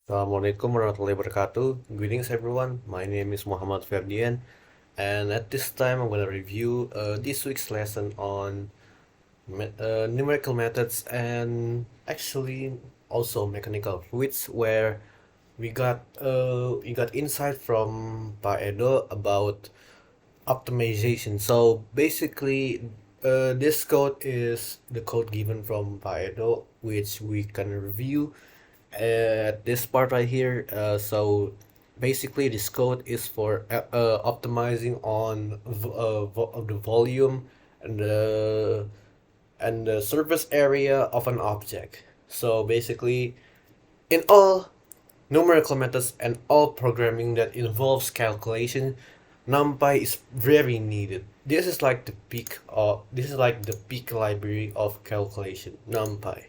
Assalamualaikum warahmatullahi wabarakatuh. Greetings everyone. My name is Muhammad Ardien, and at this time I'm gonna review this week's lesson on numerical methods and actually also mechanical fluids, where we got insight from Pak Edo about optimization. So basically, this code is the code given from Pak Edo, which we can review at this part right here. So basically this code is for optimizing on the volume and the surface area of an object. So basically, in all numerical methods and all programming that involves calculation, NumPy is very needed. This is like the peak library of calculation, NumPy.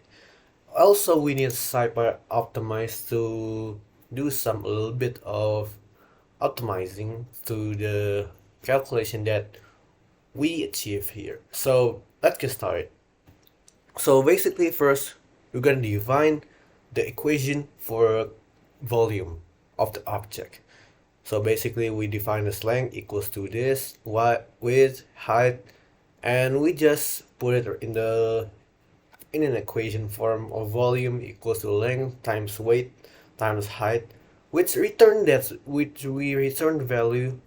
Also, we need SciPy optimize to do some a little bit of optimizing to the calculation that we achieve here. So let's get started. So basically, first we're gonna define the equation for volume of the object. So basically, we define this length equals to this width, height, and we just put it in an equation form of volume equals to length times weight times height, which we return value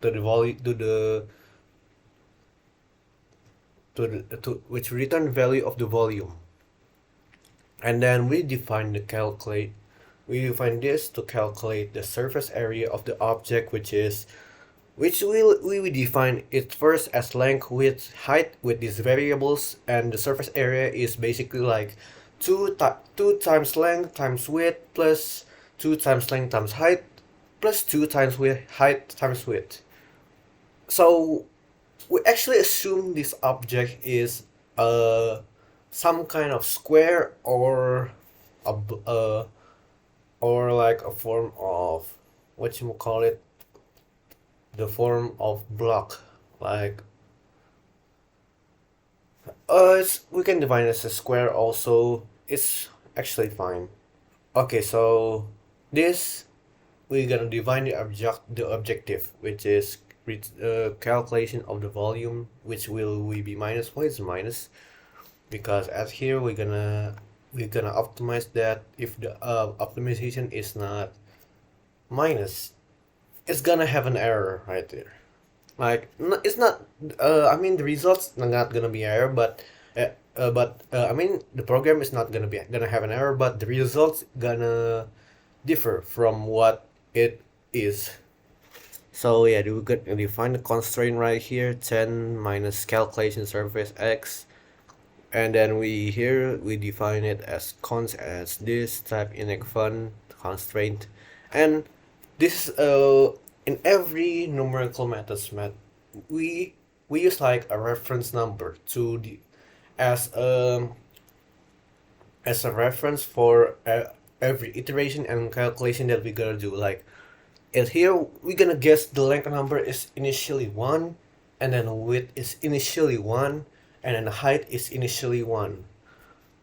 to the volume to which return value of the volume, and then we define this to calculate the surface area of the object, which we define it first as length, width, height with these variables, and the surface area is basically like 2 times length times width plus 2 times length times height plus 2 times height times width. So we actually assume this object is some kind of square or like a form of what you call it, the form of block, like we can define it as a square also. It's actually fine. Okay, so this we're gonna define the objective, which is calculation of the volume, which will be minus. Why is minus? Because as here we're gonna optimize that. If the optimization is not minus, it's gonna have an error right there. Like it's not. I mean the results are not gonna be error, I mean the program is not gonna have an error, but the results gonna differ from what it is. So yeah, we could define the constraint right here, 10 minus calculation surface x, and then we define it as cons as this type inec fun constraint, and this in every numerical methods we use like a reference number to the as a reference for every iteration and calculation that we're gonna do. Like and here we're gonna guess the length number is initially 1, and then width is initially 1, and then the height is initially 1.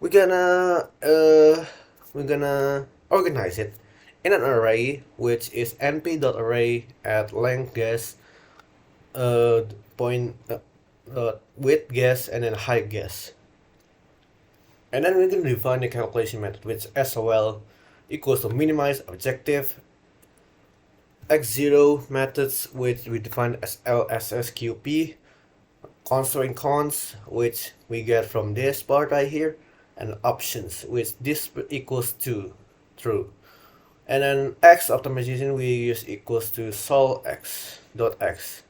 We're gonna organize it in an array, which is np.array at length guess, point width guess, and then height guess. And then we're going to define the calculation method, which SOL equals to minimize objective x0 methods, which we define as LSSQP, constraint cons, which we get from this part right here, and options, which this equals to true. And then x optimization we use equals to sol x dot x,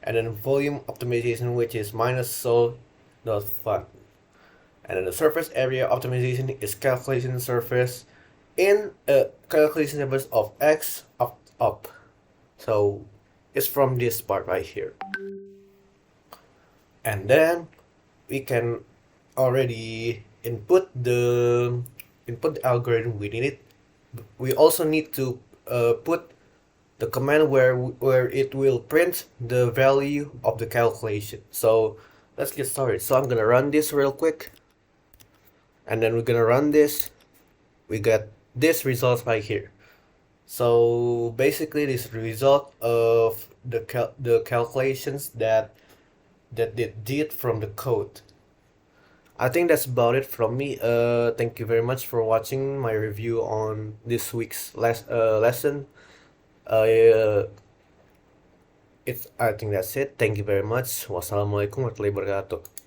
and then volume optimization, which is minus sol dot fun. And then the surface area optimization is calculation surface in calculation surface of x up. So it's from this part right here. And then we can already input the algorithm we need it. We also need to put the command where it will print the value of the calculation. So let's get started. So I'm gonna run this real quick, and then we're gonna run this. We get this result right here. So basically, this is the result of the calculations that they did from the code. I think that's about it from me. Thank you very much for watching my review on this week's lesson. Uh, I think that's it. Thank you very much. Wassalamualaikum warahmatullahi wabarakatuh.